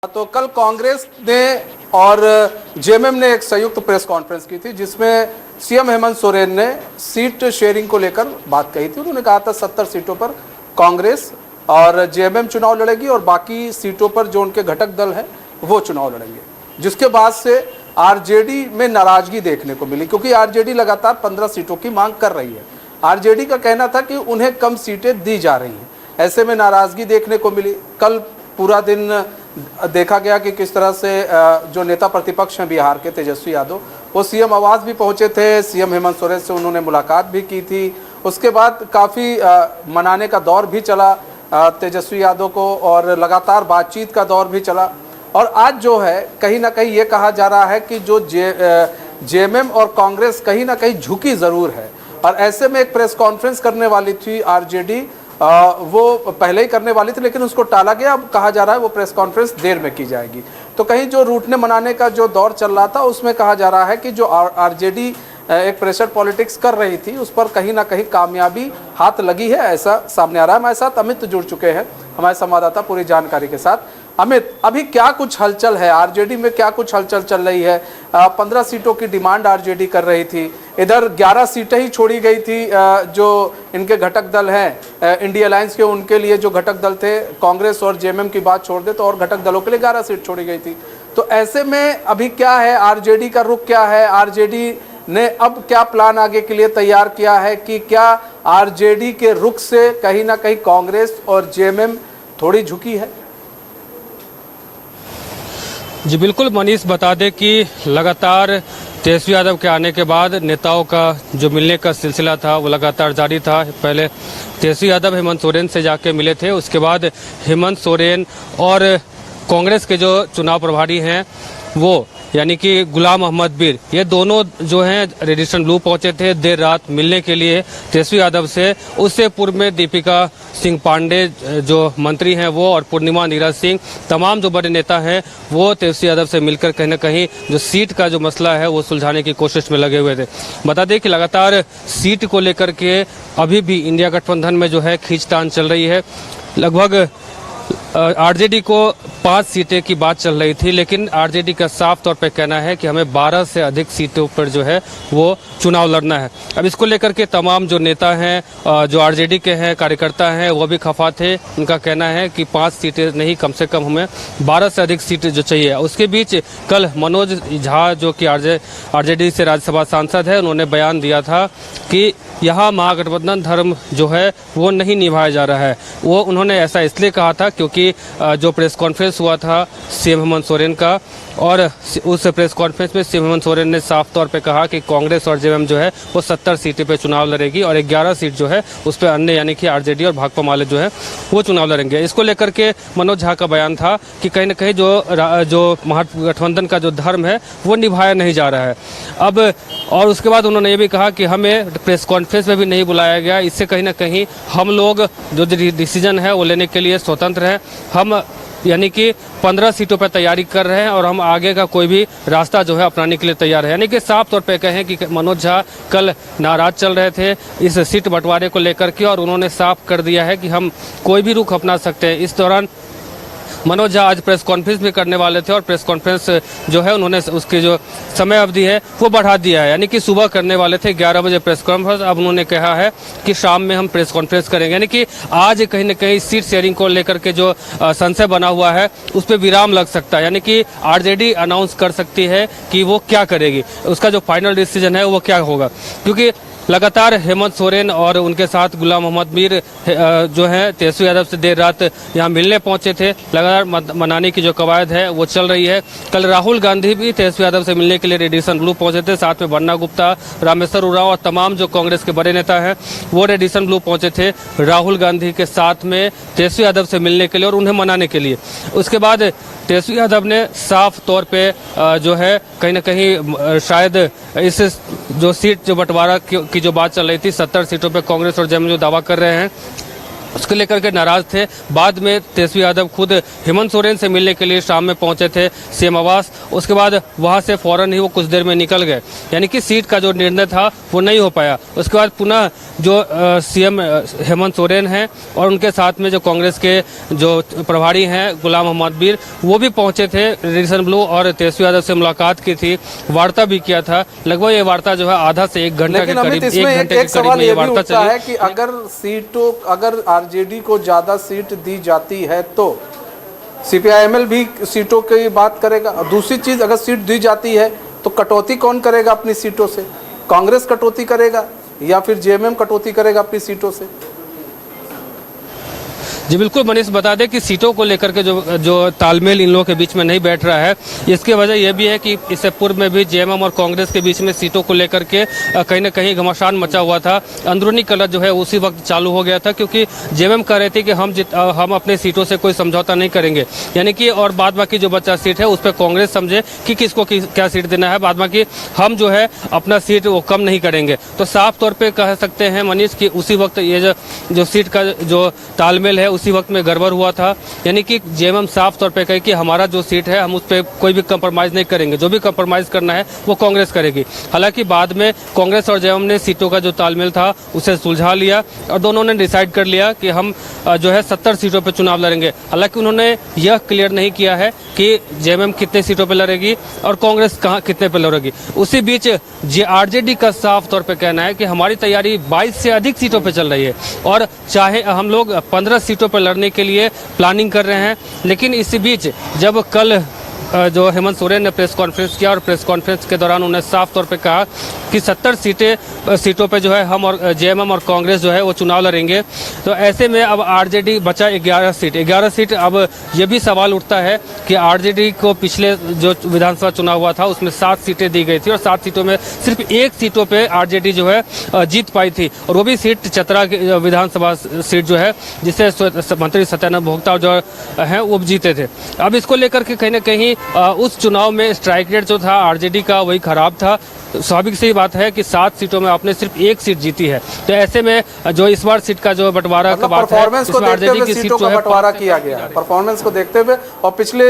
तो कल कांग्रेस ने और जेएमएम ने एक संयुक्त प्रेस कॉन्फ्रेंस की थी जिसमें सीएम हेमंत सोरेन ने सीट शेयरिंग को लेकर बात कही थी। उन्होंने कहा था 70 सीटों पर कांग्रेस और जेएमएम चुनाव लड़ेगी और बाकी सीटों पर जो उनके घटक दल है वो चुनाव लड़ेंगे, जिसके बाद से आरजेडी में नाराजगी देखने को मिली क्योंकि आरजेडी लगातार 15 सीटों की मांग कर रही है। आरजेडी का कहना था कि उन्हें कम सीटें दी जा रही हैं, ऐसे में नाराजगी देखने को मिली। कल पूरा दिन देखा गया कि किस तरह से जो नेता प्रतिपक्ष हैं बिहार के तेजस्वी यादव, वो सीएम आवास भी पहुंचे थे। सीएम हेमंत सोरेन से उन्होंने मुलाकात भी की थी। उसके बाद काफ़ी मनाने का दौर भी चला तेजस्वी यादव को और लगातार बातचीत का दौर भी चला। और आज जो है कहीं ना कहीं ये कहा जा रहा है कि जो जेएमएम और कांग्रेस कहीं ना कहीं झुकी ज़रूर है और ऐसे में एक प्रेस कॉन्फ्रेंस करने वाली थी आरजेडी, वो पहले ही करने वाली थी लेकिन उसको टाला गया। अब कहा जा रहा है वो प्रेस कॉन्फ्रेंस देर में की जाएगी। तो कहीं जो रूठने मनाने का जो दौर चल रहा था उसमें कहा जा रहा है कि जो आरजेडी एक प्रेशर पॉलिटिक्स कर रही थी उस पर कहीं ना कहीं कामयाबी हाथ लगी है, ऐसा सामने आ रहा है। हमारे साथ अमित जुड़ चुके हैं, हमारे संवाददाता पूरी जानकारी के साथ। अमित, अभी क्या कुछ हलचल है आरजेडी में, क्या कुछ हलचल चल रही है? 15 सीटों की डिमांड आरजेडी कर रही थी, इधर 11 सीटें ही छोड़ी गई थी। जो इनके घटक दल हैं इंडिया अलायंस के, उनके लिए जो घटक दल थे कांग्रेस और जेएमएम की बात छोड़ दे तो और घटक दलों के लिए 11 सीट छोड़ी गई थी। तो ऐसे में अभी क्या है, आरजेडी का रुख क्या है? आरजेडी ने अब क्या प्लान आगे के लिए तैयार किया है कि क्या आरजेडी के रुख से कहीं ना कहीं कांग्रेस और जेएमएम थोड़ी झुकी है? जी बिल्कुल मनीष, बता दें कि लगातार तेजस्वी यादव के आने के बाद नेताओं का जो मिलने का सिलसिला था वो लगातार जारी था। पहले तेजस्वी यादव हेमंत सोरेन से जाके मिले थे, उसके बाद हेमंत सोरेन और कांग्रेस के जो चुनाव प्रभारी हैं वो यानी कि गुलाम मोहम्मद मीर, ये दोनों जो हैं रेडिसन ब्लू पहुंचे थे देर रात मिलने के लिए तेजस्वी यादव से। उससे पूर्व में दीपिका सिंह पांडे जो मंत्री हैं वो और पूर्णिमा नीरज सिंह, तमाम जो बड़े नेता हैं वो तेजस्वी यादव से मिलकर कहीं ना कहीं जो सीट का जो मसला है वो सुलझाने की कोशिश में लगे हुए थे। बता दें कि लगातार सीट को लेकर के अभी भी इंडिया गठबंधन में जो है खींचतान चल रही है। लगभग आरजेडी को 5 सीटें की बात चल रही थी, लेकिन आरजेडी का साफ तौर पे कहना है कि हमें 12 से अधिक सीटों पर जो है वो चुनाव लड़ना है। अब इसको लेकर के तमाम जो नेता हैं जो आरजेडी के हैं, कार्यकर्ता हैं, वो भी खफा थे। उनका कहना है कि 5 सीटें नहीं, कम से कम हमें 12 से अधिक सीटें जो चाहिए। उसके बीच कल मनोज झा जो कि आरजेडी से राज्यसभा सांसद है, उन्होंने बयान दिया था कि यहाँ महागठबंधन धर्म जो है वो नहीं निभाया जा रहा है। वो उन्होंने ऐसा इसलिए कहा था क्योंकि जो प्रेस कॉन्फ्रेंस हुआ था सीएम हेमंत सोरेन का, और उस प्रेस कॉन्फ्रेंस में सीएम हेमंत सोरेन ने साफ तौर पे कहा कि कांग्रेस और जेएमएम जो है वो 70 सीटें पे चुनाव लड़ेगी और 11 सीट जो है उस पर अन्य यानी कि आरजेडी और भाकपा माले जो है वो चुनाव लड़ेंगे। इसको लेकर के मनोज झा का बयान था कि कहीं ना कहीं जो महागठबंधन का जो धर्म है वो निभाया नहीं जा रहा है। अब और उसके बाद उन्होंने ये भी कहा कि हमें प्रेस कॉन्फ्रेंस में भी नहीं बुलाया गया, इससे कहीं ना कहीं हम लोग जो डिसीजन है वो लेने के लिए स्वतंत्र हैं। हम यानी कि 15 सीटों पर तैयारी कर रहे हैं और हम आगे का कोई भी रास्ता जो है अपनाने के लिए तैयार है। यानी कि साफ तौर पे कहें कि मनोज झा कल नाराज चल रहे थे इस सीट बंटवारे को लेकर के, और उन्होंने साफ कर दिया है कि हम कोई भी रुख अपना सकते हैं। इस दौरान मनोज झा आज प्रेस कॉन्फ्रेंस भी करने वाले थे और प्रेस कॉन्फ्रेंस जो है उन्होंने उसकी जो समय अवधि है वो बढ़ा दिया है। यानी कि सुबह करने वाले थे 11 बजे प्रेस कॉन्फ्रेंस, अब उन्होंने कहा है कि शाम में हम प्रेस कॉन्फ्रेंस करेंगे। यानी कि आज कहीं ना कहीं सीट शेयरिंग को लेकर के जो संशय बना हुआ है उस पर विराम लग सकता है। यानी कि आरजेडी अनाउंस कर सकती है कि वो क्या करेगी, उसका जो फाइनल डिसीजन है वो क्या होगा, क्योंकि लगातार हेमंत सोरेन और उनके साथ गुलाम मोहम्मद मीर जो है तेजस्वी यादव से देर रात यहाँ मिलने पहुंचे थे। लगातार मनाने की जो कवायद है वो चल रही है। कल राहुल गांधी भी तेजस्वी यादव से मिलने के लिए रेडिसन ब्लू पहुंचे थे, साथ में बन्ना गुप्ता, रामेश्वर उरांव और तमाम जो कांग्रेस के बड़े नेता हैं वो रेडिसन ब्लू पहुंचे थे राहुल गांधी के साथ में तेजस्वी यादव से मिलने के लिए और उन्हें मनाने के लिए। उसके बाद तेजस्वी यादव ने साफ तौर पे जो है कहीं ना कहीं शायद इस जो सीट जो बंटवारा की जो बात चल रही थी 70 सीटों पे कांग्रेस और जेएमएम जो दावा कर रहे हैं उसके लेकर के नाराज थे। बाद में तेजस्वी यादव खुद हेमंत सोरेन से मिलने के लिए शाम में पहुंचे थे सीएम आवास। उसके बाद वहां से फौरन ही वो कुछ देर में निकल गए, यानी कि सीट का जो निर्णय था वो नहीं हो पाया। उसके बाद पुनः जो सीएम हेमंत सोरेन हैं और उनके साथ में जो कांग्रेस के जो प्रभारी हैं गुलाम मोहम्मद मीर, वो भी पहुंचे थे रेडिसन ब्लू और तेजस्वी यादव से मुलाकात की थी, वार्ता भी किया था। लगभग ये वार्ता जो है आधा से 1 घंटा के करीब, 1 घंटे के करीब में ये वार्ता चली है कि अगर आरजेडी को ज्यादा सीट दी जाती है तो सीपीआईएमएल भी सीटों की बात करेगा। और दूसरी चीज, अगर सीट दी जाती है तो कटौती कौन करेगा अपनी सीटों से? कांग्रेस कटौती करेगा या फिर जेएमएम कटौती करेगा अपनी सीटों से? जी बिल्कुल मनीष, बता दें कि सीटों को लेकर के जो तालमेल इन लोगों के बीच में नहीं बैठ रहा है। इसकी वजह यह भी है कि इससे पूर्व में भी जेएमएम और कांग्रेस के बीच में सीटों को लेकर के कहीं न कहीं घमासान मचा हुआ था। अंदरूनी कलह जो है उसी वक्त चालू हो गया था, क्योंकि जेएमएम कह रहे थे कि हम अपने सीटों से कोई समझौता नहीं करेंगे, यानी कि और बाद बाकी जो बचा सीट है उस पर कांग्रेस समझे कि किसको क्या सीट देना है, बाद बाकी हम जो है अपना सीट वो कम नहीं करेंगे। तो साफ तौर पर कह सकते हैं मनीष कि उसी वक्त ये जो सीट का जो तालमेल है उसी वक्त में गड़बड़ हुआ था, यानी कि जेएमएम साफ तौर पे कहे कि हमारा जो सीट है हम उस पर कोई भी कंप्रोमाइज नहीं करेंगे, जो भी कंप्रोमाइज करना है वो कांग्रेस करेगी। हालांकि बाद में कांग्रेस और जेएमएम ने सीटों का जो तालमेल था उसे सुलझा लिया और दोनों ने डिसाइड कर लिया कि हम जो है 70 सीटों पर चुनाव लड़ेंगे। हालांकि उन्होंने यह क्लियर नहीं किया है कि जेएमएम कितने सीटों पर लड़ेगी और कांग्रेस कहाँ कितने पर लड़ेगी। उसी बीच आरजेडी का साफ तौर पर कहना है कि हमारी तैयारी 22 से अधिक सीटों पर चल रही है और चाहे हम लोग 15 सीटों पर लड़ने के लिए प्लानिंग कर रहे हैं। लेकिन इसी बीच जब कल जो हेमंत सोरेन ने प्रेस कॉन्फ्रेंस किया और प्रेस कॉन्फ्रेंस के दौरान उन्होंने साफ तौर पे कहा कि 70 सीटों पे जो है हम और जेएमएम और कांग्रेस जो है वो चुनाव लड़ेंगे। तो ऐसे में अब आरजेडी बचा 11 सीट। अब ये भी सवाल उठता है कि आरजेडी को पिछले जो विधानसभा चुनाव हुआ था उसमें 7 सीटें दी गई थी और 7 सीटों में सिर्फ 1 सीटों पर आरजेडी जो है जीत पाई थी, और वो भी सीट चतरा विधानसभा सीट जो है जिसे मंत्री सत्यानंद भोक्ता जो है वो जीते थे। अब इसको लेकर के कहीं ना कहीं उस चुनाव में स्ट्राइक रेट जो था आरजेडी का वही खराब था। स्वाभाविक सी बात है कि 7 सीटों में आपने सिर्फ 1 सीट जीती है। तो ऐसे में जो इस बार सीट का जो बंटवारा का बात है, इसमें आरजेडी की सीट जो है बंटवारा किया गया परफॉर्मेंस को देखते हुए, और पिछले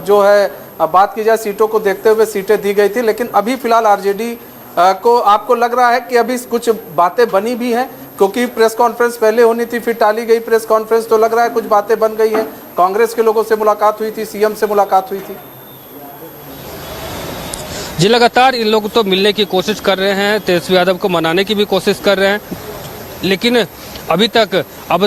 जो है बात की जाए सीटों को देखते हुए सीटें दी गई थी। लेकिन अभी फिलहाल आरजेडी को आपको लग रहा है कि अभी कुछ बातें बनी भी हैं, क्योंकि प्रेस कॉन्फ्रेंस पहले होनी थी फिर टाली गई प्रेस कॉन्फ्रेंस, तो लग रहा है कुछ बातें बन गई है। कांग्रेस के लोगों से मुलाकात हुई थी, सीएम से मुलाकात हुई थी। जी लगातार इन लोग तो मिलने की कोशिश कर रहे हैं, तेजस्वी यादव को मनाने की भी कोशिश कर रहे हैं, लेकिन अभी तक अब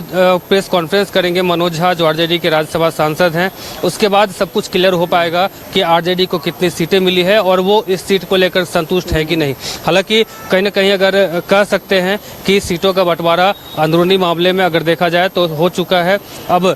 प्रेस कॉन्फ्रेंस करेंगे मनोज झा जो आरजेडी के राज्यसभा सांसद हैं, उसके बाद सब कुछ क्लियर हो पाएगा कि आरजेडी को कितनी सीटें मिली है और वो इस सीट को लेकर संतुष्ट है कि नहीं। हालांकि कहीं ना कहीं अगर कह सकते हैं कि सीटों का बंटवारा अंदरूनी मामले में अगर देखा जाए तो हो चुका है। अब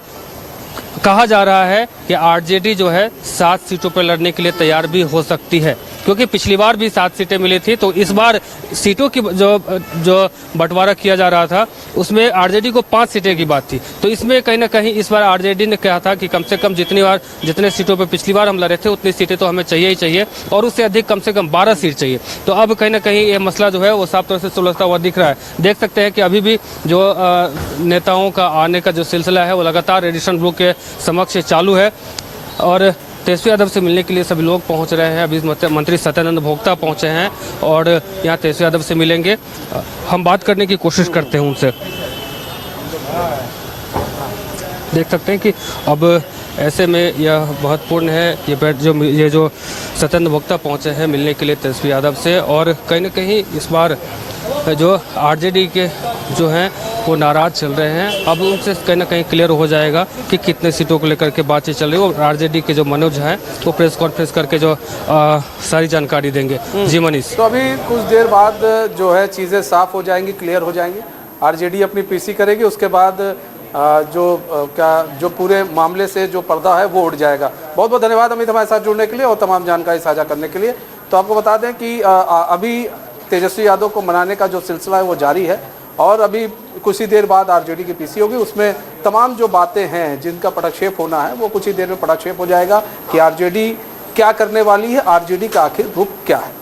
कहा जा रहा है कि आरजेडी जो है 7 सीटों पर लड़ने के लिए तैयार भी हो सकती है, क्योंकि पिछली बार भी 7 सीटें मिली थी। तो इस बार सीटों की जो बंटवारा किया जा रहा था उसमें आरजेडी को 5 सीटें की बात थी। तो इसमें कहीं ना कहीं इस बार आरजेडी ने कहा था कि कम से कम जितने सीटों पर पिछली बार हम लड़े थे उतनी सीटें तो हमें चाहिए ही चाहिए, और उससे अधिक कम से कम 12 सीट चाहिए। तो अब कहीं ना कहीं ये मसला जो है वो साफ तौर से सुलझता हुआ दिख रहा है। देख सकते हैं कि अभी भी जो नेताओं का आने का जो सिलसिला है वो लगातार रेडिसन ब्लू के समक्ष चालू है, और तेजस्वी यादव से मिलने के लिए सभी लोग पहुंच रहे हैं। अभी मंत्री सत्यानंद भोक्ता पहुंचे हैं और यहाँ तेजस्वी यादव से मिलेंगे। हम बात करने की कोशिश करते हैं उनसे। देख सकते हैं कि अब ऐसे में यह महत्वपूर्ण है ये जो सत्यानंद भोक्ता पहुंचे हैं मिलने के लिए तेजस्वी यादव से, और कहीं ना कहीं इस बार जो आरजेडी के जो हैं वो नाराज चल रहे हैं। अब उनसे कहीं ना कहीं क्लियर हो जाएगा कि कितने सीटों को लेकर के बातचीत चल रही है, और आरजेडी के जो मनोज हैं वो प्रेस कॉन्फ्रेंस करके जो सारी जानकारी देंगे। जी मनीष, तो अभी कुछ देर बाद जो है चीज़ें साफ हो जाएंगी, क्लियर हो जाएंगी। आरजेडी अपनी पीसी करेगी, उसके बाद जो पूरे मामले से जो पर्दा है वो उठ जाएगा। बहुत बहुत धन्यवाद अमित हमारे साथ जुड़ने के लिए और तमाम जानकारी साझा करने के लिए। तो आपको बता दें कि अभी तेजस्वी यादव को मनाने का जो सिलसिला है वो जारी है, और अभी कुछ ही देर बाद आरजेडी की पीसी होगी। उसमें तमाम जो बातें हैं जिनका पटाक्षेप होना है वो कुछ ही देर में पटाक्षेप हो जाएगा कि आरजेडी क्या करने वाली है, आरजेडी का आखिर रुख क्या है।